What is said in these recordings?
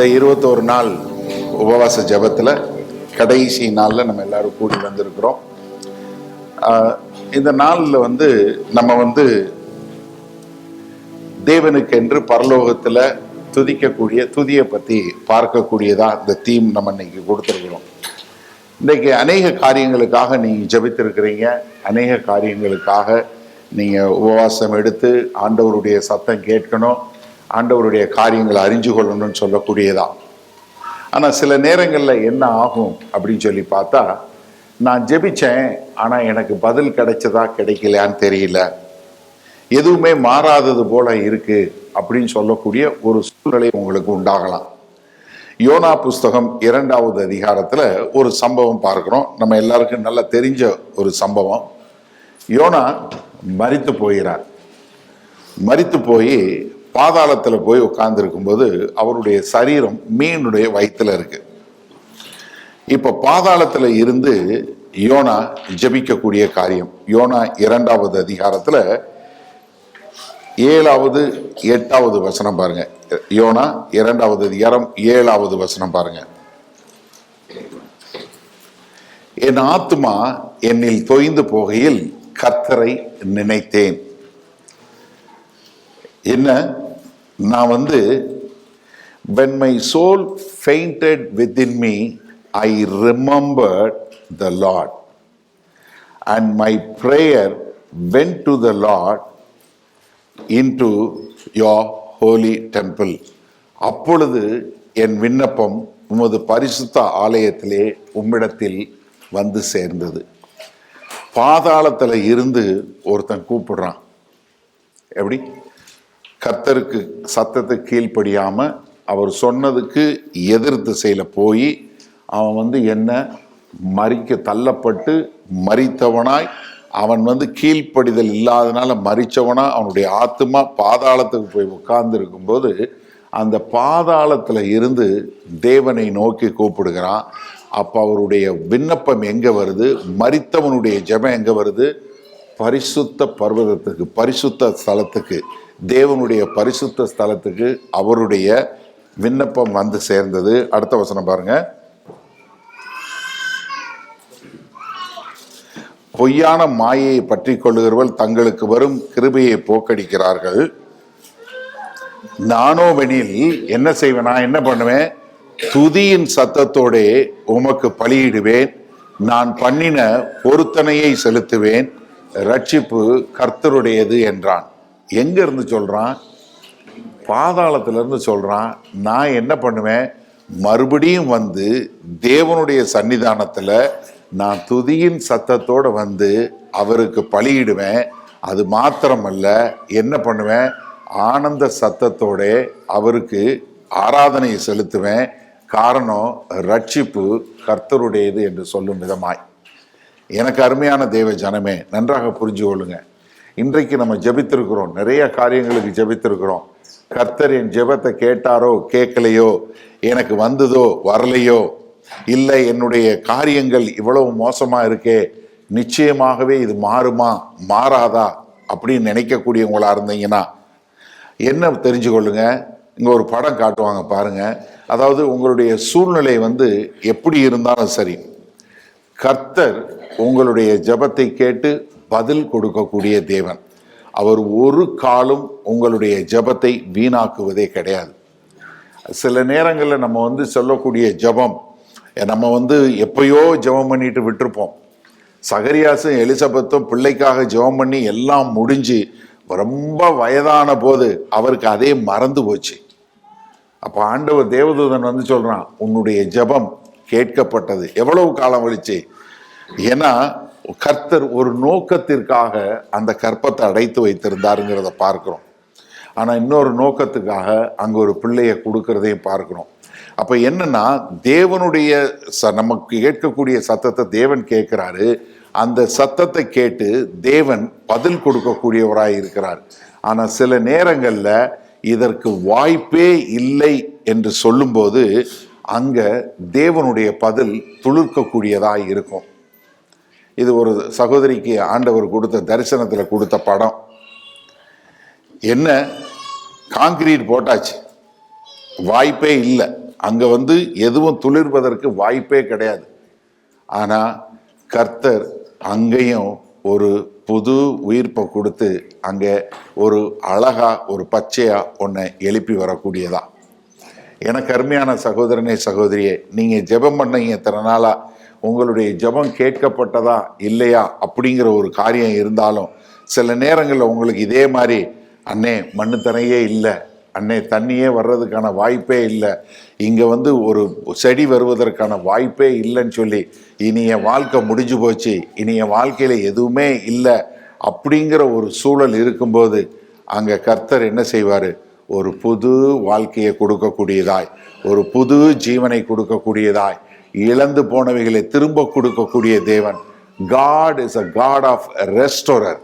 இந்த 21 நாள் உபவாச ஜபத்தில் கடைசி நாளில் நம்ம எல்லாரும் கூடி வந்திருக்கிறோம். இந்த நாளில் நம்ம தேவனுக்கென்று பரலோகத்தில் துதிக்கக்கூடிய துதியை பற்றி பார்க்கக்கூடியதாக இந்த தீம் நம்ம இன்னைக்கு கொடுத்துருக்கிறோம். இன்றைக்கு அநேக காரியங்களுக்காக நீங்கள் ஜெபித்திருக்கிறீங்க, அநேக காரியங்களுக்காக நீங்கள் உபவாசம் எடுத்து ஆண்டவருடைய சத்தம் கேட்கணும், ஆண்டவருடைய காரியங்களை அறிஞ்சு கொள்ளணும்னு சொல்லக்கூடியதான். ஆனால் சில நேரங்களில் என்ன ஆகும் அப்படின்னு சொல்லி பார்த்தா, நான் ஜெபிச்சேன் ஆனால் எனக்கு பதில் கிடைச்சதா கிடைக்கலையான்னு தெரியல, எதுவுமே மாறாதது போல இருக்கு அப்படின்னு சொல்லக்கூடிய ஒரு சூழ்நிலை உங்களுக்கு உண்டாகலாம். யோனா புஸ்தகம் 2வது அதிகாரத்தில் ஒரு சம்பவம் பார்க்கிறோம். நம்ம எல்லாருக்கும் நல்லா தெரிஞ்ச ஒரு சம்பவம். யோனா மரித்து போகிறார். மரித்து போய் பாதாளத்தில் போய் உட்கார்ந்துருக்கும் போது அவருடைய சரீரம் மீனுடைய வயிற்றுல இருக்கு. இப்ப பாதாளத்தில் இருந்து யோனா ஜெபிக்கக்கூடிய காரியம் யோனா 2வது அதிகாரத்துல 7வது 8வது வசனம் பாருங்க. யோனா 2வது அதிகாரம் 7வது வசனம் பாருங்க. என் ஆத்துமா என்னில் தொய்ந்து போகையில் கர்த்தரை நினைத்தேன். என்ன? நான் when my soul fainted within me, I remembered the Lord, and my prayer went to the Lord into your holy temple. அப்பொழுது என் விண்ணப்பம் உமது பரிசுத்த ஆலயத்திலே உம்மிடத்தில் வந்து சேர்ந்தது. பாதாளத்தில் இருந்து ஒருத்தன் கூப்பிடுறான். எப்படி? கர்த்தருக்கு சத்தத்தை கீழ்ப்படியாம அவர் சொன்னதுக்கு எதிர் திசையில போய் அவன் என்ன மரிக்க தள்ளப்பட்டு மரித்தவனாய், அவன் கீழ்ப்படிதல் இல்லாதனால மரிச்சவனா அவனுடைய ஆத்துமா பாதாளத்துக்கு போய் உட்கார்ந்து இருக்கும்போது அந்த பாதாளத்துல இருந்து தேவனை நோக்கி கூப்பிடுகிறான். அப்ப அவருடைய விண்ணப்பம் எங்க வருது? மரித்தவனுடைய ஜெபம் எங்க வருது? பரிசுத்த பர்வதத்துக்கு, பரிசுத்த ஸ்தலத்துக்கு, தேவனுடைய பரிசுத்த ஸ்தலத்துக்கு அவருடைய விண்ணப்பம் வந்து சேர்ந்தது. அடுத்த வசனம் பாருங்க. பொய்யான மாயையை பற்றி கொள்ளுகிறவர்கள் தங்களுக்கு வரும் கிருபையை போக்கடிக்கிறார்கள். நானோவெனில் என்ன செய்வேன்? நான் என்ன பண்ணுவேன்? துதியின் சத்தத்தோட உமக்கு பலியிடுவேன், நான் பண்ணின பொருத்தனையை செலுத்துவேன், ரட்சிப்பு கர்த்தருடையது என்றான். எங்க இருந்து சொல்றான்? பாதாளத்துல இருந்து சொல்றான். நான் என்ன பண்ணுவேன்? மறுபடியும் தேவனுடைய சன்னிதானத்துல நான் துதியின் சத்தத்தோட அவருக்கு பலியிடுவேன். அது மாத்திரமல்ல, என்ன பண்ணுவேன்? ஆனந்த சத்தத்தோட அவருக்கு ஆராதனை செலுத்துவேன். காரணம், ரட்சிப்பு கர்த்தருடையது என்று சொல்லும் விதமாய். எனக்கு அருமையான தேவ ஜனமே, நன்றாக புரிஞ்சு கொள்ளுங்க. இன்றைக்கு நம்ம ஜெபித்திருக்கிறோம், நிறைய காரியங்களுக்கு ஜெபித்திருக்கிறோம். கர்த்தர் என் ஜெபத்தை கேட்டாரோ கேட்கலையோ, எனக்கு வந்ததோ வரலையோ, இல்லை என்னுடைய காரியங்கள் இவ்வளவு மோசமா இருக்கே, நிச்சயமாகவே இது மாறுமா மாறாதா அப்படின்னு நினைக்கக்கூடியவங்களா இருந்தீங்கன்னா என்ன தெரிஞ்சு கொள்ளுங்க. இங்க ஒரு படம் காட்டுவாங்க பாருங்க. அதாவது உங்களுடைய சூழ்நிலை எப்படி இருந்தாலும் சரி, கர்த்தர் உங்களுடைய ஜெபத்தை கேட்டு பதில் கொடுக்கக்கூடிய தேவன். அவர் ஒரு காலம் உங்களுடைய ஜெபத்தை வீணாக்குவதே கிடையாது. சில நேரங்களில் நம்ம சொல்லக்கூடிய ஜெபம் நம்ம எப்பயோ ஜெபம் பண்ணிட்டு விட்டுருப்போம். சகரியாசும் எலிசபெத்தும் பிள்ளைக்காக ஜெபம் பண்ணி எல்லாம் முடிஞ்சு ரொம்ப வயதான போது அவருக்கு அதே மறந்து போச்சு. அப்ப ஆண்டவர் தேவதூதன் சொல்றான், உன்னுடைய ஜெபம் கேட்கப்பட்டது. எவ்வளவு காலம் கழிச்சு? ஏன்னா கர்த்தர் ஒரு நோக்கத்திற்காக அந்த கற்பத்தை அடைத்து வைத்திருந்தாருங்கிறத பார்க்கிறோம். ஆனா இன்னொரு நோக்கத்துக்காக அங்க ஒரு பிள்ளைய கொடுக்கறதையும் பார்க்கிறோம். அப்ப என்னன்னா, தேவனுடைய நமக்கு கேட்கக்கூடிய சத்தத்தை தேவன் கேட்கிறாரு. அந்த சத்தத்தை கேட்டு தேவன் பதில் கொடுக்கக்கூடியவராய் இருக்கிறார். ஆனா சில நேரங்கள்ல இதற்கு வாய்ப்பே இல்லை என்று சொல்லும்போது அங்க தேவனுடைய பதில் துளிர்க்கக்கூடியதாய் இருக்கும். இது ஒரு சகோதரிக்கு ஆண்டவர் கொடுத்த தரிசனத்துல கொடுத்த படம். என்ன, காங்கிரீட் போட்டாச்சு, வாய்ப்பே இல்லை. அங்க எதுவும் துளிர்வதற்கு வாய்ப்பே கிடையாது. ஆனா கர்த்தர் அங்கேயும் ஒரு புது உயிர்ப்பை கொடுத்து அங்க ஒரு அழகா ஒரு பச்சையா ஒன்னை எழுப்பி வரக்கூடியதா. எனக்கு அருமையான சகோதரனே சகோதரியே, நீங்க ஜெபம் பண்ணீங்க இத்தனை நாளா, உங்களுடைய ஜெபம் கேட்கப்பட்டதா இல்லையா அப்படிங்கிற ஒரு காரியம் இருந்தாலும் சில நேரங்களில் உங்களுக்கு இதே மாதிரி அண்ணே மண்ணு தரையே இல்லை, அன்னை தண்ணியே வர்றதுக்கான வாய்ப்பே இல்லை, இங்கே ஒரு செடி வருவதற்கான வாய்ப்பே இல்லைன்னு சொல்லி இனி என் வாழ்க்கை முடிஞ்சு போச்சு, இனி என் வாழ்க்கையில் எதுவுமே இல்லை அப்படிங்கிற ஒரு சூழல் இருக்கும்போது அங்கே கர்த்தர் என்ன செய்வார்? ஒரு புது வாழ்க்கையை கொடுக்கக்கூடியதாய், ஒரு புது ஜீவனை கொடுக்கக்கூடியதாய், இழந்து போனவைகளை திரும்ப கொடுக்கக்கூடிய தேவன். God is a God of restorer.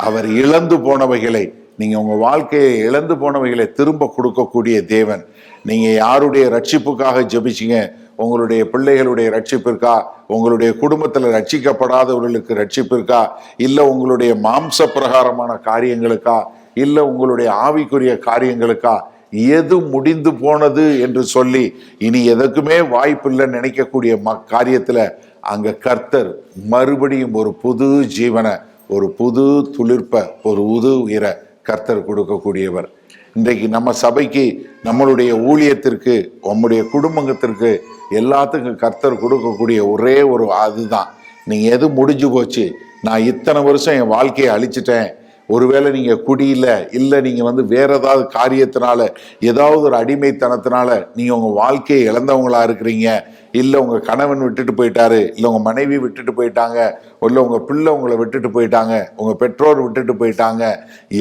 அவர் இழந்து போனவைகளை, நீங்க உங்க வாழ்க்கையை இழந்து போனவைகளை திரும்ப கொடுக்கக்கூடிய தேவன். நீங்க யாருடைய ரட்சிப்புக்காக ஜெபிச்சீங்க? உங்களுடைய பிள்ளைகளுடைய ரட்சிப்பிற்கா, உங்களுடைய குடும்பத்தில் ரட்சிக்கப்படாதவர்களுக்கு ரட்சிப்பிற்கா, இல்ல உங்களுடைய மாம்ச பிரகாரமான காரியங்களுக்கா, இல்ல உங்களுடைய ஆவிக்குரிய காரியங்களுக்கா? எது முடிந்து போனது என்று சொல்லி இனி எதற்குமே வாய்ப்பு இல்லைன்னு நினைக்கக்கூடிய காரியத்துல அங்க கர்த்தர் மறுபடியும் ஒரு புது ஜீவனை, ஒரு புது துளிர்ப்ப, ஒரு புது உயிரை கர்த்தர் கொடுக்கக்கூடியவர். இன்றைக்கு நம்ம சபைக்கு, நம்மளுடைய ஊழியத்திற்கு, நம்முடைய குடும்பத்திற்கு எல்லாத்துக்கும் கர்த்தர் கொடுக்கக்கூடிய ஒரே ஒரு அதுதான், நீங்க எது முடிஞ்சு போச்சு, நான் இத்தனை வருஷம் என் வாழ்க்கையை அழிச்சிட்டேன், ஒருவேளை நீங்க குடியில இல்ல நீங்க வேற ஏதாவது காரியத்தினால, ஏதாவது ஒரு அடிமைத்தனத்தினால நீங்க உங்க வாழ்க்கையை இழந்தவங்களா இருக்கிறீங்க, இல்ல உங்க கணவன் விட்டுட்டு போயிட்டாரு, இல்ல உங்க மனைவி விட்டுட்டு போயிட்டாங்க, இல்ல உங்க பிள்ளை உங்களை விட்டுட்டு போயிட்டாங்க, உங்க பெற்றோர் விட்டுட்டு போயிட்டாங்க,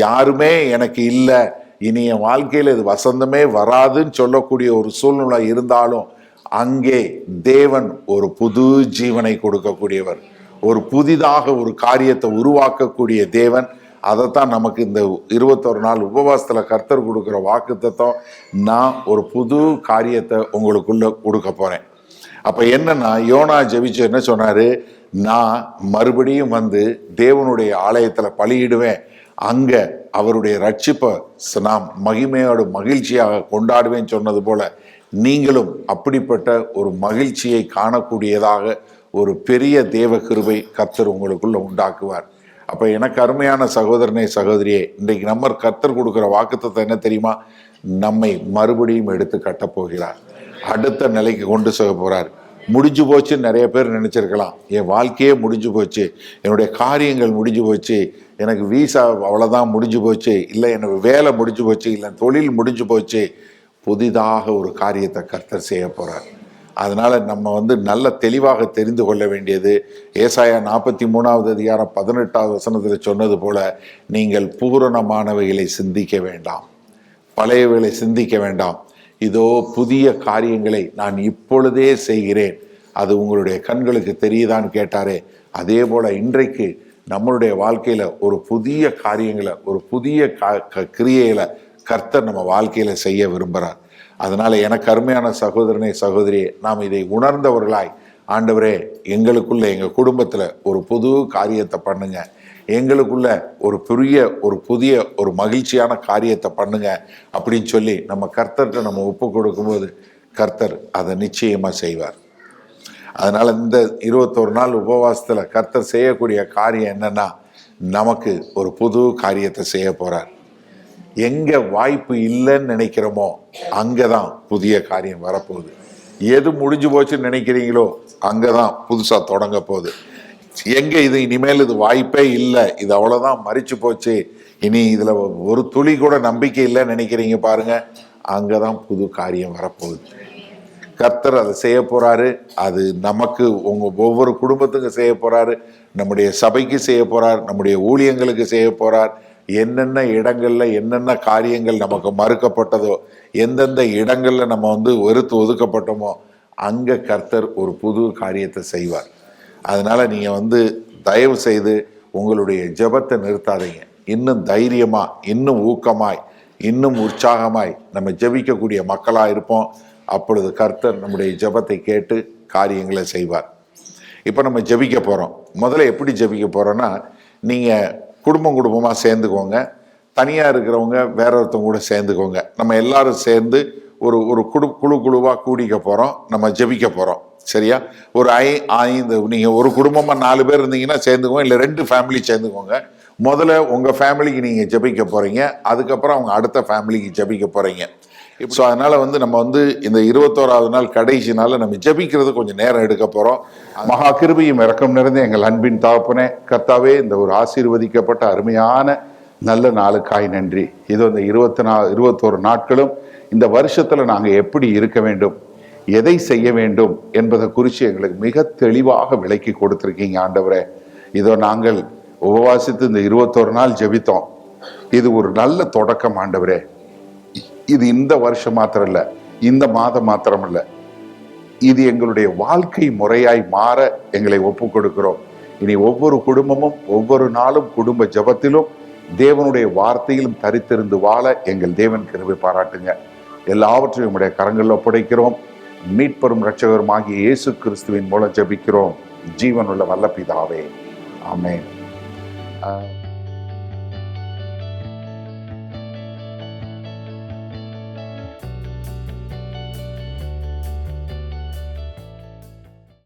யாருமே எனக்கு இல்லை, இனி என் வாழ்க்கையில இது வசந்தமே வராதுன்னு சொல்லக்கூடிய ஒரு சூழ்நிலை இருந்தாலும் அங்கே தேவன் ஒரு புது ஜீவனை கொடுக்கக்கூடியவர், ஒரு புதிதாக ஒரு காரியத்தை உருவாக்கக்கூடிய தேவன். அதைத்தான் நமக்கு இந்த 21 நாள் உபவாசத்துல கர்த்தர் கொடுக்குற வாக்குத்தத்தம். நான் ஒரு புது காரியத்தை உங்களுக்குள்ள கொடுக்க போறேன். அப்ப என்னன்னா, யோனா ஜெபிச்சு என்ன சொன்னாரு? நான் மறுபடியும் தேவனுடைய ஆலயத்துல பலியிடுவேன், அங்க அவருடைய ரட்சிப்பை நாம் மகிமையோடு மகிழ்ச்சியாக கொண்டாடுவேன் சொன்னது போல நீங்களும் அப்படிப்பட்ட ஒரு மகிழ்ச்சியை காணக்கூடியதாக ஒரு பெரிய தேவ கிருபை கர்த்தர் உங்களுக்குள்ள உண்டாக்குவார். அப்ப எனக்கு அருமையான சகோதரனே சகோதரியே, இன்றைக்கு நம்ம கர்த்தர் கொடுக்கிற வாக்குத்தத்தம் என்ன தெரியுமா? நம்மை மறுபடியும் எடுத்து கட்டப் போகிறார், அடுத்த நிலைக்கு கொண்டு செல்ல போறார். முடிஞ்சு போச்சுன்னு நிறைய பேர் நினைச்சிருக்கலாம், என் வாழ்க்கையே முடிஞ்சு போச்சு, என்னுடைய காரியங்கள் முடிஞ்சு போச்சு, எனக்கு வீசா அவ்வளவுதான் முடிஞ்சு போச்சு, இல்லை எனக்கு வேலை முடிஞ்சு போச்சு, இல்லை தொழில் முடிஞ்சு போச்சு. புதிதாக ஒரு காரியத்தை கர்த்தர் செய்ய போறார். அதனால நம்ம நல்ல தெளிவாக தெரிந்து கொள்ள வேண்டியது, ஏசாயா 43வது அதிகாரம் 18வது வசனத்தில் சொன்னது போல, நீங்கள் பூரணமானவைகளை சிந்திக்க வேண்டாம், பழையவைகளை சிந்திக்க வேண்டாம், இதோ புதிய காரியங்களை நான் இப்பொழுதே செய்கிறேன், அது உங்களுடைய கண்களுக்கு தெரியுதான்னு கேட்டாரே, அதே போல இன்றைக்கு நம்மளுடைய வாழ்க்கையில ஒரு புதிய காரியங்களை, ஒரு புதிய கிரியைகளை கர்த்தர் நம்ம வாழ்க்கையில செய்ய விரும்புகிறார். அதனால எனக்கு அருமையான சகோதரனே சகோதரியே, நாம் இதை உணர்ந்தவர்களாய், ஆண்டவரே எங்களுக்குள்ள, எங்க குடும்பத்துல ஒரு புது காரியத்தை பண்ணுங்க, எங்களுக்குள்ள ஒரு புதிய ஒரு மகிழ்ச்சியான காரியத்தை பண்ணுங்க அப்படின்னு சொல்லி நம்ம கர்த்தர்கிட்ட நம்ம ஒப்பு கொடுக்கும்போது கர்த்தர் அதை நிச்சயமா செய்வார். அதனால இந்த 21 நாள் உபவாசத்துல கர்த்தர் செய்யக்கூடிய காரியம் என்னன்னா, நமக்கு ஒரு புது காரியத்தை செய்ய போறார். எங்க வாய்ப்பு இல்லைன்னு நினைக்கிறோமோ அங்கதான் புதிய காரியம் வரப்போகுது. எது முடிஞ்சு போச்சுன்னு நினைக்கிறீங்களோ அங்கதான் புதுசா தொடங்க போகுது. எங்க இது இனிமேல் இது வாய்ப்பே இல்லை, இது அவ்வளவுதான் மறிச்சு போச்சு, இனி இதுல ஒரு துளி கூட நம்பிக்கை இல்லைன்னு நினைக்கிறீங்க பாருங்க, அங்கதான் புது காரியம் வரப்போகுது. கர்த்தர் அதை செய்ய போறாரு. அது நமக்கு, ஒவ்வொரு குடும்பத்துக்கும் செய்ய போறாரு, நம்முடைய சபைக்கு செய்ய போறார், நம்முடைய ஊழியங்களுக்கு செய்ய போறார். என்னென்ன இடங்கள்ல என்னென்ன காரியங்கள் நமக்கு மறுக்கப்பட்டதோ, எந்தெந்த இடங்கள்ல நம்ம வெறுத்து ஒதுக்கப்பட்டோமோ அங்க கர்த்தர் ஒரு புது காரியத்தை செய்வார். அதனால நீங்க தயவு செய்து உங்களுடைய ஜெபத்தை நிறுத்தாதீங்க. இன்னும் தைரியமா, இன்னும் ஊக்கமாய், இன்னும் உற்சாகமாய் நம்ம ஜெபிக்கக்கூடிய மக்களா இருப்போம். அப்பொழுது கர்த்தர் நம்முடைய ஜெபத்தை கேட்டு காரியங்களை செய்வார். இப்போ நம்ம ஜெபிக்க போறோம். முதல்ல எப்படி ஜெபிக்க போறோம்னா, நீங்க குடும்பமாக சேர்ந்துக்கோங்க, தனியாக இருக்கிறவங்க வேற ஒருத்தவங்க கூட சேர்ந்துக்கோங்க. நம்ம எல்லாரும் சேர்ந்து ஒரு ஒரு குழுவா கூடிக்க போறோம், நம்ம ஜெபிக்க போறோம். சரியா? ஒரு 5 நீங்க ஒரு குடும்பமா 4 பேர் இருந்தீங்கன்னா சேர்ந்துக்கோங்க, இல்ல 2 ஃபேமிலி சேர்ந்துக்கோங்க. முதல்ல உங்க ஃபேமிலிக்கு நீங்க ஜெபிக்க போறீங்க, அதுக்கப்புறம் அவங்க அடுத்த ஃபேமிலிக்கு ஜெபிக்க போறீங்க. ஸோ அதனால நம்ம இந்த 21வது நாள் கடைசி நாள்ல நம்ம ஜெபிக்கிறது கொஞ்சம் நேரம் எடுக்க போறோம். மகா கிருபையும் இரக்கம் நிறைந்த எங்கள் அன்பின் தகப்பனே, கர்த்தாவே, இந்த ஒரு ஆசீர்வதிக்கப்பட்ட அருமையான நல்ல நாளுக்காய் நன்றி. இது இந்த 21 நாட்களும் இந்த வருஷத்துல நாங்க எப்படி இருக்க வேண்டும், எதை செய்ய வேண்டும் என்பதை குறித்து எங்களுக்கு மிக தெளிவாக விளக்கி கொடுத்திருக்கீங்க ஆண்டவரே. இதோ நாங்கள் உபவாசித்து இந்த 21 நாள் ஜெபித்தோம். இது ஒரு நல்ல தொடக்கம் ஆண்டவரே. இது இந்த வருஷம் மாத்திரம் இல்ல, இந்த மாதம் மாத்திரம் இல்ல, இது எங்களுடைய வாழ்க்கை முறையாய் மாற எங்களை ஒப்பு கொடுக்கிறோம். இனி ஒவ்வொரு குடும்பமும் ஒவ்வொரு நாளும் குடும்ப ஜெபத்திலும் தேவனுடைய வார்த்தையிலும் தரித்திருந்து வாழ எங்கள் தேவன் கிருபை பாராட்டுங்க. எல்லாவற்றையும் உடைய கரங்களில் ஒப்படைக்கிறோம். மீட்பெரும் இரட்சகருமாகிய இயேசு கிறிஸ்துவின் மூலம் ஜெபிக்கிறோம் ஜீவனுள்ள வல்ல பிதாவே. ஆமென்.